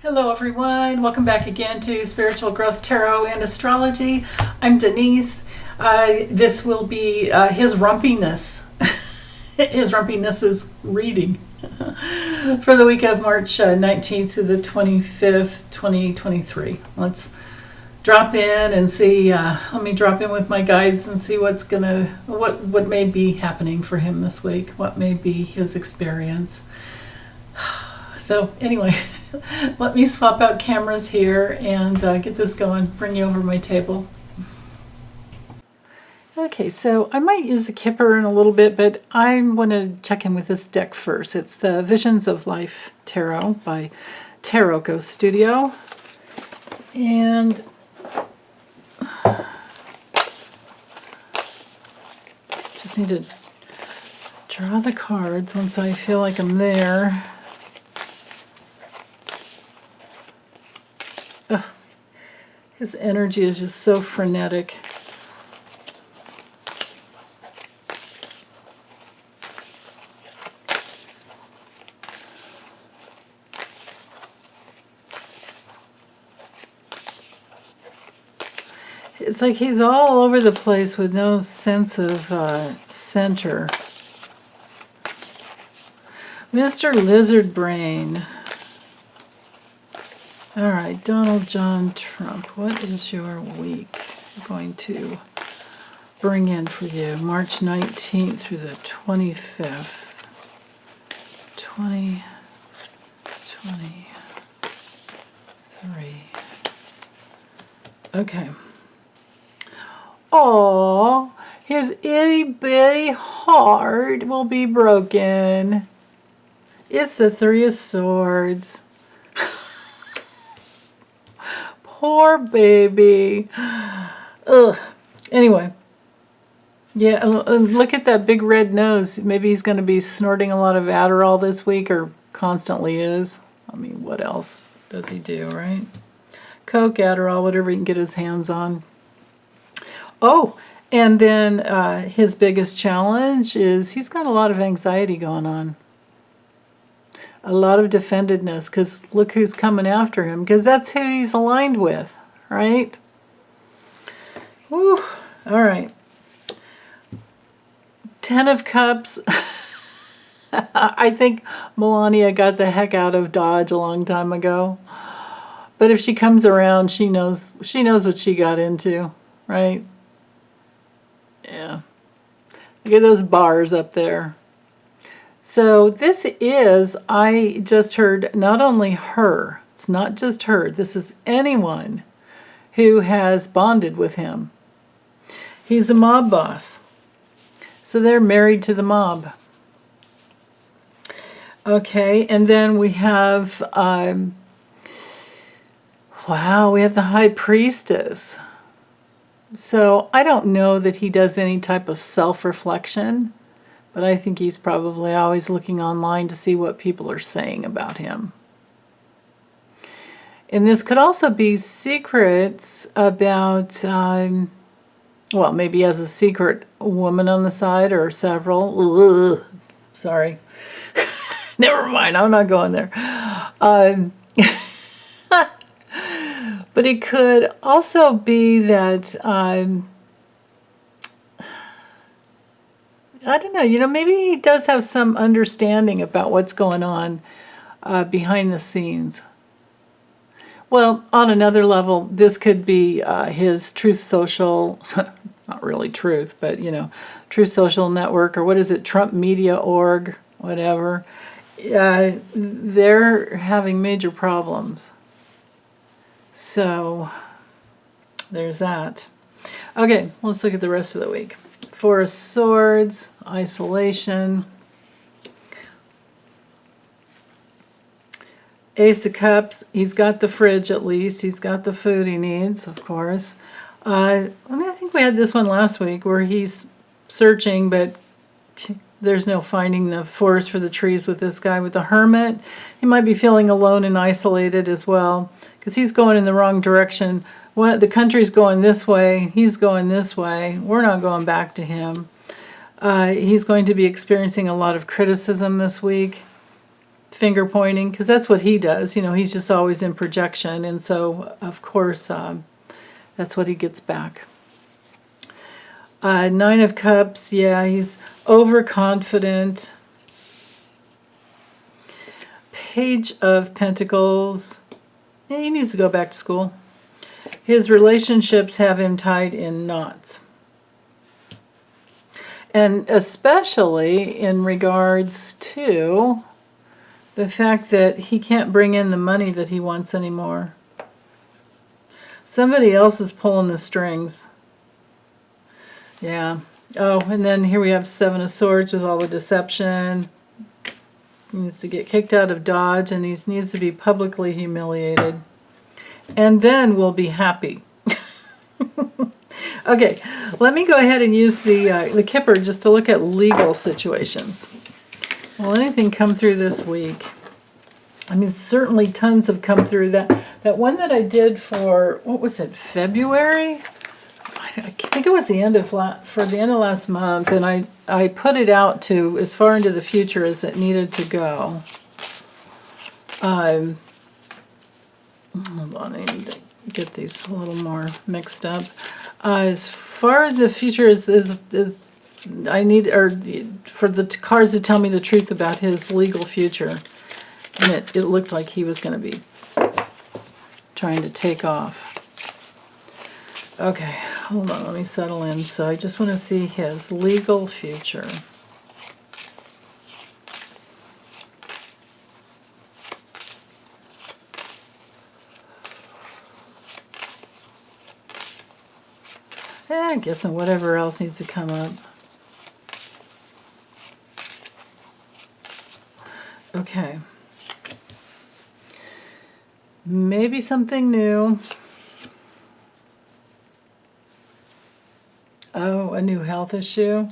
Hello everyone, welcome back again to Spiritual Growth Tarot and Astrology. I'm Denise. This will be his rumpiness, his rumpiness's reading for the week of March 19th to the 25th, 2023. Let's drop in and see, let me drop in with my guides and see what may be happening for him this week, what may be his experience. So anyway, let me swap out cameras here and get this going, bring you over my table. Okay, so I might use a Kipper in a little bit, but I want to check in with this deck first. It's the Visions of Life Tarot by Tarot Ghost Studio. And just need to draw the cards once I feel like I'm there. His energy is just so frenetic. It's like he's all over the place with no sense of center. Mr. Lizard Brain. All right, Donald John Trump, what is your week going to bring in for you? March 19th through the 25th, 2023. Okay. Oh, his itty bitty heart will be broken. It's the Three of Swords. Poor baby. Ugh. Anyway. Yeah, look at that big red nose. Maybe he's going to be snorting a lot of Adderall this week, or constantly is. I mean, what else does he do, right? Coke, Adderall, whatever he can get his hands on. Oh, and then his biggest challenge is he's got a lot of anxiety going on. A lot of defendedness, because look who's coming after him, because that's who he's aligned with, right? Whew. All right. 10 of Cups. I think Melania got the heck out of Dodge a long time ago. But if she comes around, she knows what she got into, right? Yeah. Look at those bars up there. So this is, I just heard, not only her, it's not just her, this is anyone who has bonded with him. He's a mob boss. So they're married to the mob. Okay, and then we have, wow, we have the High Priestess. So I don't know that he does any type of self-reflection. But I think he's probably always looking online to see what people are saying about him. And this could also be secrets about, well, maybe he has a secret woman on the side or several. Ugh, sorry. Never mind, I'm not going there. But it could also be that... I don't know, maybe he does have some understanding about what's going on behind the scenes. Well, on another level, this could be his Truth Social, not really Truth, but, Truth Social Network, or what is it, Trump Media Org, whatever. They're having major problems. So, there's that. Okay, let's look at the rest of the week. Four of Swords, isolation. Ace of Cups, he's got the fridge at least. He's got the food he needs, of course. I think we had this one last week where he's searching, but there's no finding the forest for the trees with this guy. With the Hermit, he might be feeling alone and isolated as well, because he's going in the wrong direction. The country's going this way, he's going this way, we're not going back to him. He's going to be experiencing a lot of criticism this week. finger pointing, because that's what he does. You know, he's just always in projection, and so of course that's what he gets back. Nine of Cups, yeah, he's overconfident. Page of Pentacles, yeah, he needs to go back to school. His relationships have him tied in knots. And especially in regards to the fact that he can't bring in the money that he wants anymore. Somebody else is pulling the strings. Yeah. Oh, and then here we have Seven of Swords with all the deception. He needs to get kicked out of Dodge, and he needs to be publicly humiliated. And then we'll be happy. Okay, let me go ahead and use the Kipper just to look at legal situations. Will anything come through this week? I mean, certainly tons have come through. That one that I did for, what was it, February? I think it was the end of last month, and I put it out to as far into the future as it needed to go. Hold on, I need to get these a little more mixed up. As far as the future as I need, or for the cards to tell me the truth about his legal future, and it looked like he was going to be trying to take off. Okay, hold on, let me settle in. So I just want to see his legal future. I guess and whatever else needs to come up. Okay. Maybe something new. Oh, a new health issue.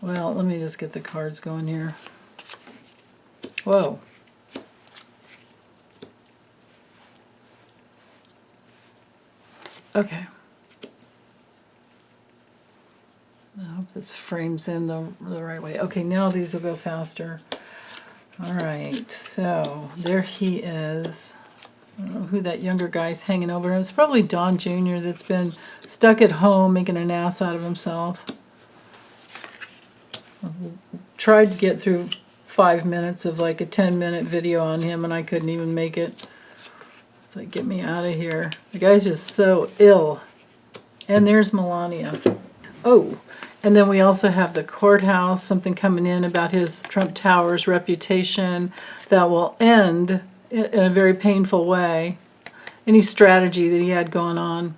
Well, let me just get the cards going here. Whoa. Okay. I hope this frames in the right way. Okay, now these will go faster. All right, so there he is. I don't know who that younger guy's hanging over him. It's probably Don Jr. that's been stuck at home making an ass out of himself. Tried to get through 5 minutes of like a 10-minute video on him, and I couldn't even make it. It's like, get me out of here. The guy's just so ill. And there's Melania. Oh, and then we also have the courthouse, something coming in about his Trump Towers reputation that will end in a very painful way. Any strategy that he had going on.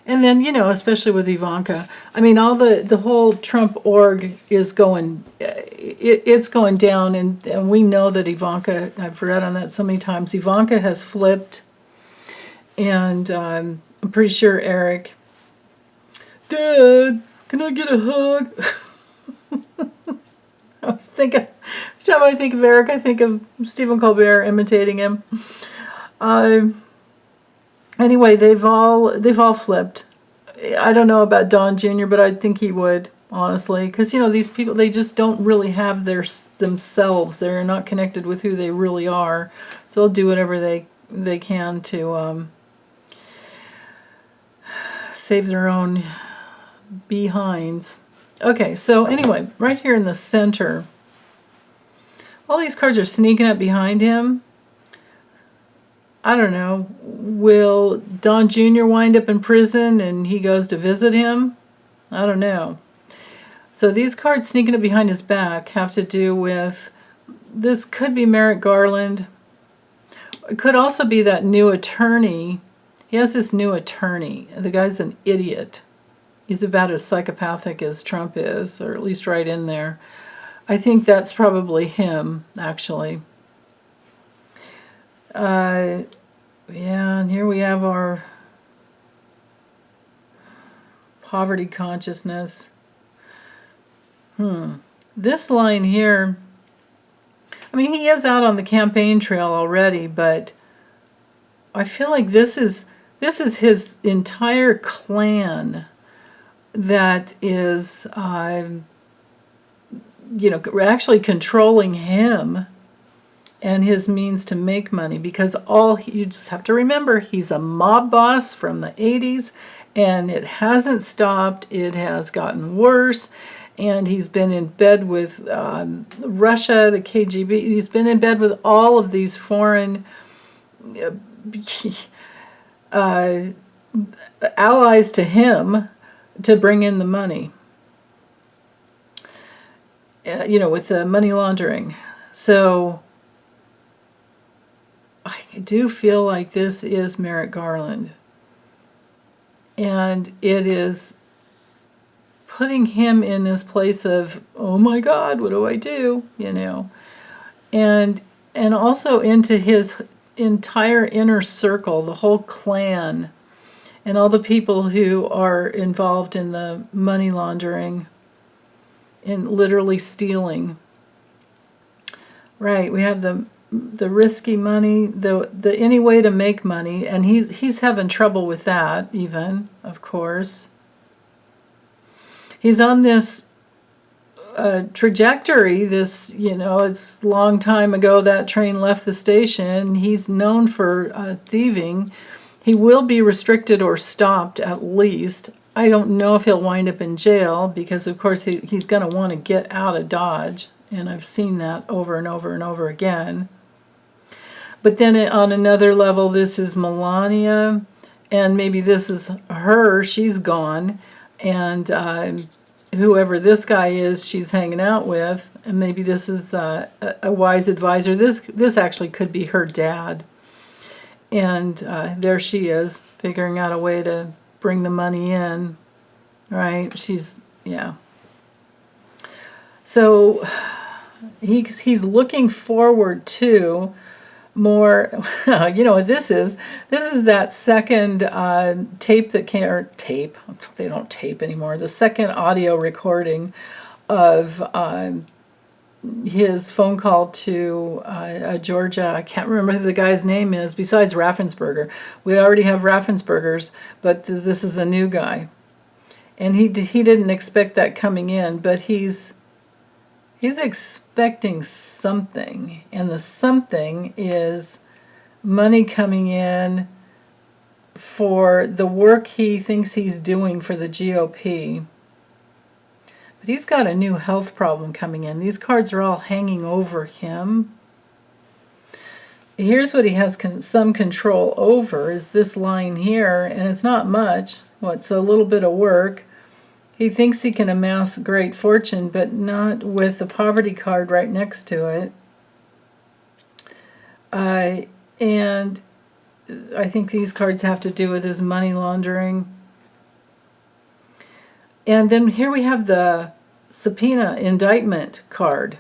And then, you know, especially with Ivanka. I mean, all the whole Trump org is going, it's going down, and we know that Ivanka, I've read on that so many times, Ivanka has flipped. And I'm pretty sure Eric, Dad, can I get a hug? I was thinking, every time I think of Eric, I think of Stephen Colbert imitating him. Anyway, they've all flipped. I don't know about Don Jr., but I think he would, honestly, because you know these people, they just don't really have themselves. They're not connected with who they really are, so they'll do whatever they can to save their own behinds. Okay, so anyway, right here in the center, all these cards are sneaking up behind him. I don't know, will Don Jr. wind up in prison and he goes to visit him? I don't know. So these cards sneaking up behind his back have to do with, this could be Merrick Garland. It could also be that new attorney. He has this new attorney. The guy's an idiot. He's about as psychopathic as Trump is, or at least right in there. I think that's probably him, actually. Yeah, and here we have our poverty consciousness. This line here, I mean, he is out on the campaign trail already, but I feel like this is his entire clan that is, you know, actually controlling him. and his means to make money, because you just have to remember, he's a mob boss from the 80s, and it hasn't stopped. It has gotten worse, and he's been in bed with Russia, the KGB. He's been in bed with all of these foreign allies to him to bring in the money, with the money laundering. So I do feel like this is Merrick Garland. And it is putting him in this place of, oh my God, what do I do? And also into his entire inner circle, the whole clan, and all the people who are involved in the money laundering and literally stealing. Right, we have the risky money, the any way to make money, and he's having trouble with that even, of course. He's on this trajectory, it's a long time ago that train left the station. He's known for thieving. He will be restricted or stopped at least. I don't know if he'll wind up in jail, because of course he's going to want to get out of Dodge, and I've seen that over and over and over again. But then on another level, this is Melania, and maybe this is her. She's gone, and whoever this guy is, she's hanging out with, and maybe this is a wise advisor. This actually could be her dad, and there she is, figuring out a way to bring the money in, right? So he's looking forward to more. What this is that second tape that came, or tape, they don't tape anymore, the second audio recording of his phone call to Georgia. I can't remember who the guy's name is besides Raffensperger. We already have Raffenspergers, but this is a new guy, and he didn't expect that coming in, but he's expecting something, and the something is money coming in for the work he thinks he's doing for the GOP. But he's got a new health problem coming in. These cards are all hanging over him. Here's what he has some control over, is this line here, and it's not much. It's a little bit of work. He thinks he can amass great fortune, but not with the poverty card right next to it. And I think these cards have to do with his money laundering. And then here we have the subpoena indictment card.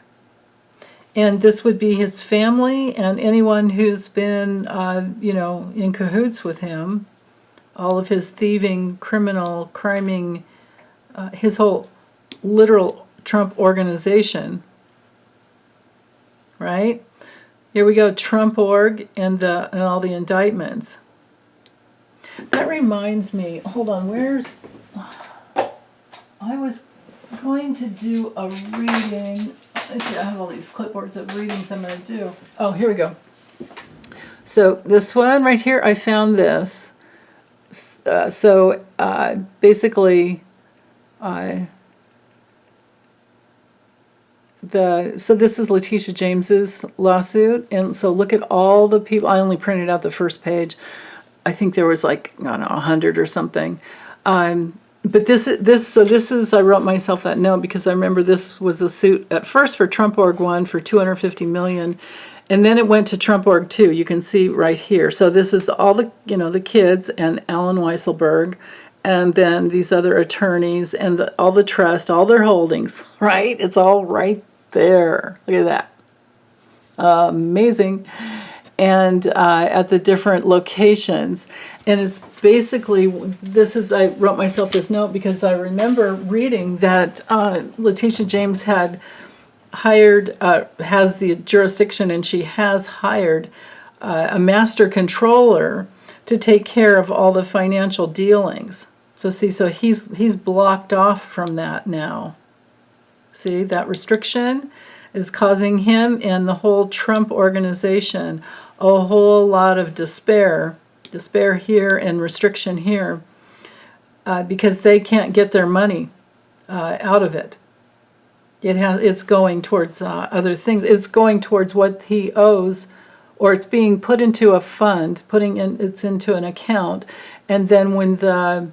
And this would be his family and anyone who's been, in cahoots with him. All of his thieving, criminal, criming, his whole literal Trump organization, right? Here we go, Trump org and all the indictments. That reminds me, hold on, I was going to do a reading. I have all these clipboards of readings I'm going to do. Oh, here we go. So this one right here, I found this. Basically, so this is Letitia James's lawsuit, and so look at all the people. I only printed out the first page. I think there was 100 or something. But this is I wrote myself that note because I remember this was a suit at first for Trump Org 1 for $250 million, and then it went to Trump Org 2. You can see right here. So this is all the kids and Alan Weisselberg, and then these other attorneys and all the trust, all their holdings. Right? It's all right there. Look at that. Amazing. And at the different locations. And it's basically, I wrote myself this note because I remember reading that Letitia James had hired, has the jurisdiction, and she has hired a master controller to take care of all the financial dealings. So he's blocked off from that now. See, that restriction? is causing him and the whole Trump organization a whole lot of despair here and restriction here, because they can't get their money out of it. It's going towards other things. It's going towards what he owes, or it's being put into a fund, it's into an account, and then when the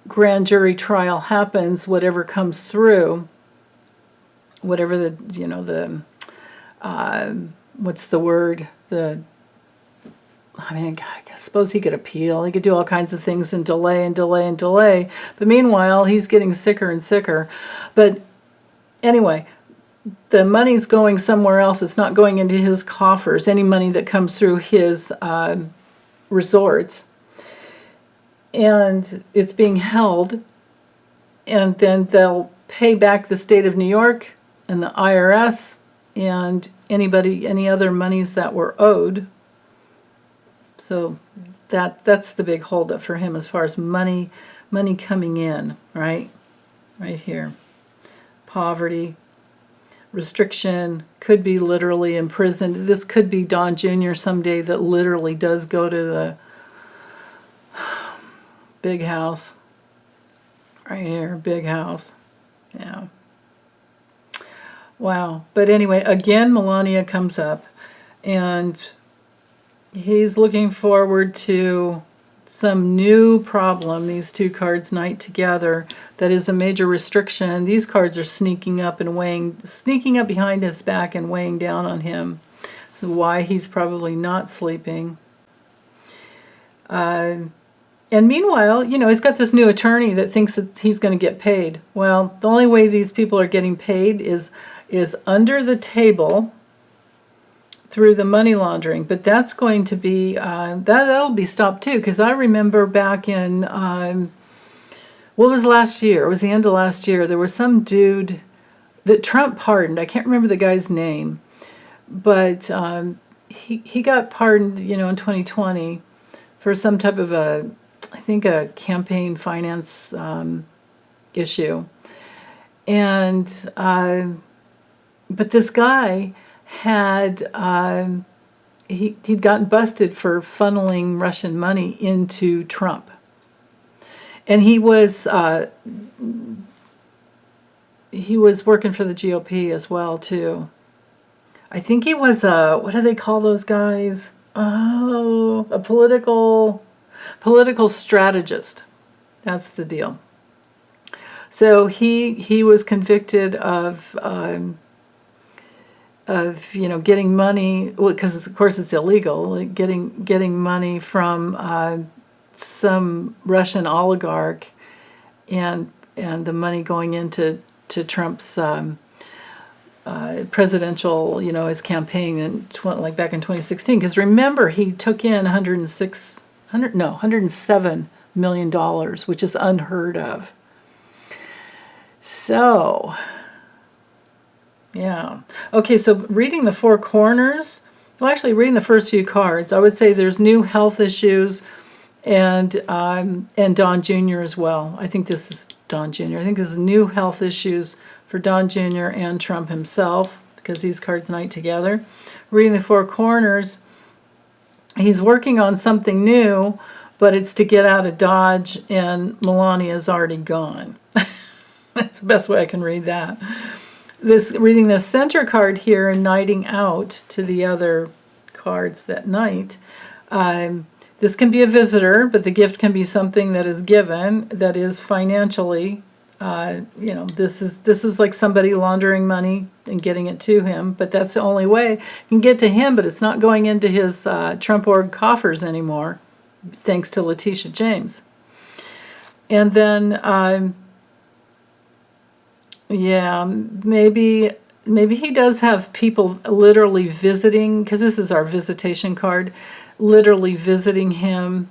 grand jury trial happens, whatever comes through, whatever what's the word? I suppose he could appeal. He could do all kinds of things and delay and delay and delay. But meanwhile, he's getting sicker and sicker. But anyway, the money's going somewhere else. It's not going into his coffers, any money that comes through his resorts. And it's being held. And then they'll pay back the state of New York and the IRS and any other monies that were owed. So that's the big holdup for him as far as money coming in, right? Right here. Poverty, restriction, could be literally imprisoned. This could be Don Jr. someday that literally does go to the big house. Right here, big house. Yeah. Wow. But anyway, again, Melania comes up, and he's looking forward to some new problem, these two cards, Knight together, that is a major restriction. These cards are sneaking up behind his back and weighing down on him. So why he's probably not sleeping. And meanwhile, he's got this new attorney that thinks that he's going to get paid. Well, the only way these people are getting paid is under the table, through the money laundering. But that's going to be, that'll be stopped too, because I remember back in, what was last year? It was the end of last year. There was some dude that Trump pardoned. I can't remember the guy's name, but he got pardoned, in 2020 for some type of a campaign finance issue. And, but this guy had he'd gotten busted for funneling Russian money into Trump, and he was working for the GOP as well too. I think he was what do they call those guys? Oh, a political strategist. That's the deal. So he was convicted of getting money, because of course it's illegal, getting money from some Russian oligarch, and the money going into Trump's presidential, his campaign back in 2016. Because remember, he took in $107 million, which is unheard of. So, yeah. Okay, so reading the four corners, reading the first few cards, I would say there's new health issues, and Don Jr. as well. I think this is Don Jr. I think this is new health issues for Don Jr. and Trump himself, because these cards Knight together. Reading the four corners, he's working on something new, but it's to get out of Dodge, and Melania's already gone. That's the best way I can read that. Reading the center card here and knighting out to the other cards that knight. This can be a visitor, but the gift can be something that is given, that is financially. This is like somebody laundering money and getting it to him, but that's the only way you can get to him, but it's not going into his Trump org coffers anymore, thanks to Letitia James. And then, maybe he does have people literally visiting, because this is our visitation card, literally visiting him,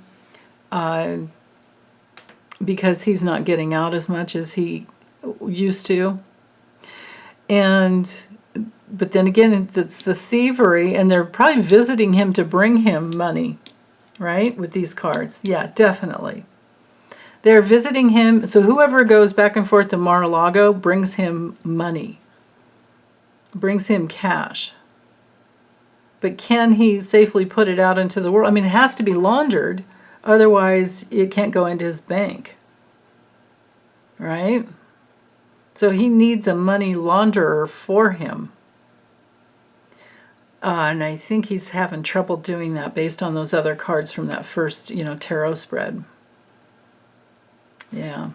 because he's not getting out as much as he used to. But then again, it's the thievery, and they're probably visiting him to bring him money, right, with these cards. Yeah, definitely. They're visiting him, so whoever goes back and forth to Mar-a-Lago brings him money. brings him cash. But can he safely put it out into the world? I mean, it has to be laundered. Otherwise, it can't go into his bank. Right? So he needs a money launderer for him. And I think he's having trouble doing that based on those other cards from that first, tarot spread. Yeah.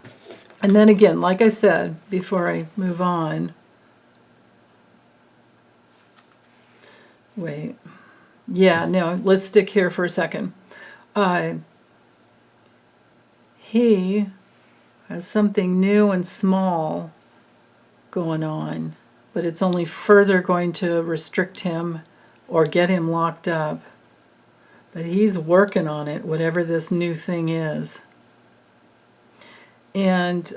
And then again, like I said, before I move on, wait. Yeah, no, let's stick here for a second. He has something new and small going on, but it's only further going to restrict him or get him locked up. But he's working on it, whatever this new thing is. And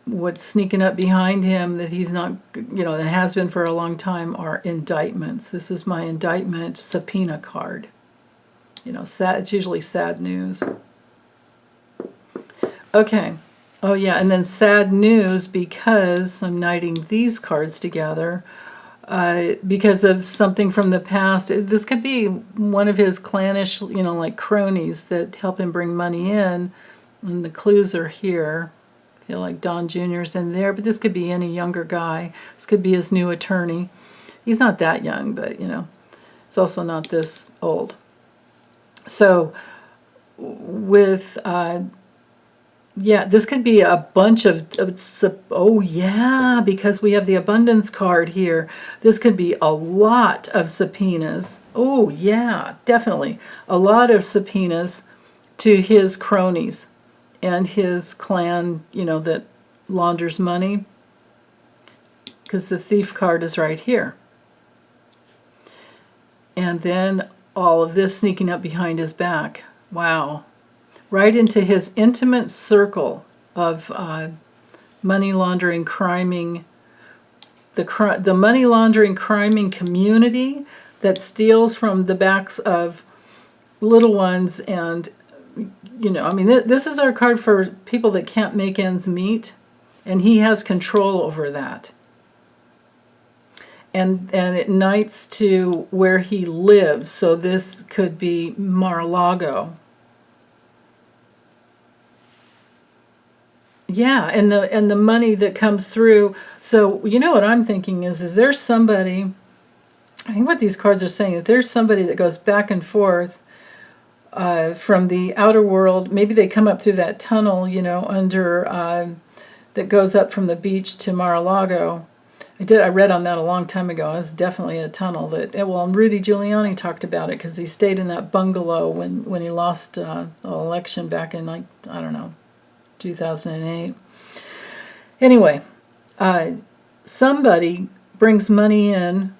what's sneaking up behind him that he's not, that has been for a long time, are indictments. This is my indictment subpoena card. Sad. It's usually sad news. Okay. Oh, yeah, and then sad news because I'm knighting these cards together because of something from the past. This could be one of his clannish, like cronies that help him bring money in. And the clues are here. I feel like Don Jr.'s in there, but this could be any younger guy. This could be his new attorney. He's not that young, but, it's also not this old. So with, this could be a bunch of, because we have the abundance card here. This could be a lot of subpoenas. Oh, yeah, definitely. A lot of subpoenas to his cronies and his clan, that launders money, because the thief card is right here. And then all of this sneaking up behind his back. Wow. Right into his intimate circle of money laundering, criming, the money laundering, criming community that steals from the backs of little ones. And this is our card for people that can't make ends meet, and he has control over that. And it knights to where he lives, so this could be Mar-a-Lago. Yeah, and the money that comes through. So what I'm thinking is there's somebody, I think what these cards are saying, that there's somebody that goes back and forth from the outer world. Maybe they come up through that tunnel, under that goes up from the beach to Mar-a-Lago. I read on that a long time ago. It's definitely a tunnel that, and Rudy Giuliani talked about it because he stayed in that bungalow when he lost the election back in 2008. Anyway, somebody brings money in,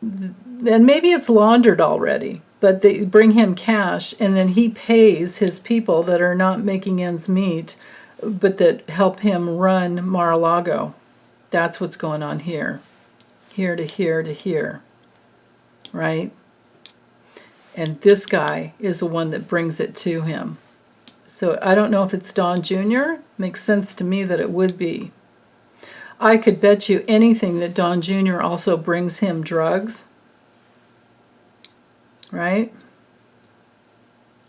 and maybe it's laundered already, but they bring him cash, and then he pays his people that are not making ends meet, but that help him run Mar-a-Lago. That's what's going on here. Here to here to here. Right? And this guy is the one that brings it to him. So I don't know if it's Don Jr. Makes sense to me that it would be. I could bet you anything that Don Jr. also brings him drugs. Right?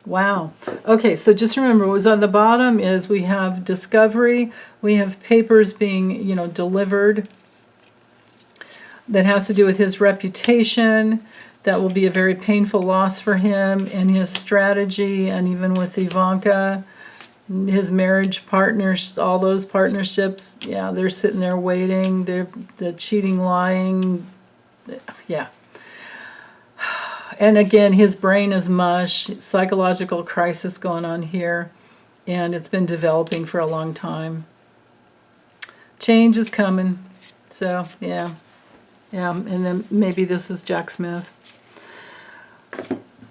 Wow. Okay, so just remember, what was on the bottom is we have discovery, we have papers being, delivered. That has to do with his reputation. That will be a very painful loss for him, and his strategy, and even with Ivanka, his marriage partners, all those partnerships, yeah, they're sitting there waiting. They're the cheating, lying, yeah. And again, his brain is mush, psychological crisis going on here, and it's been developing for a long time. Change is coming, so yeah. Yeah, and then maybe this is Jack Smith.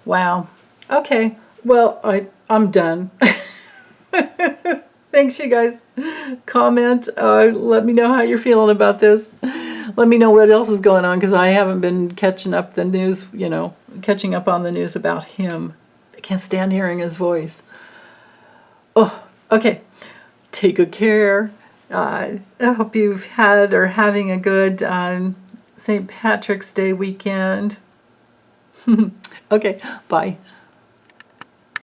Wow. Okay, well, I'm done. Thanks, you guys. Comment, let me know how you're feeling about this. Let me know what else is going on, because I haven't been catching up the news, catching up on the news about him. I can't stand hearing his voice. Oh, okay. Take good care. I hope you've had or having a good St. Patrick's Day weekend. Okay, bye.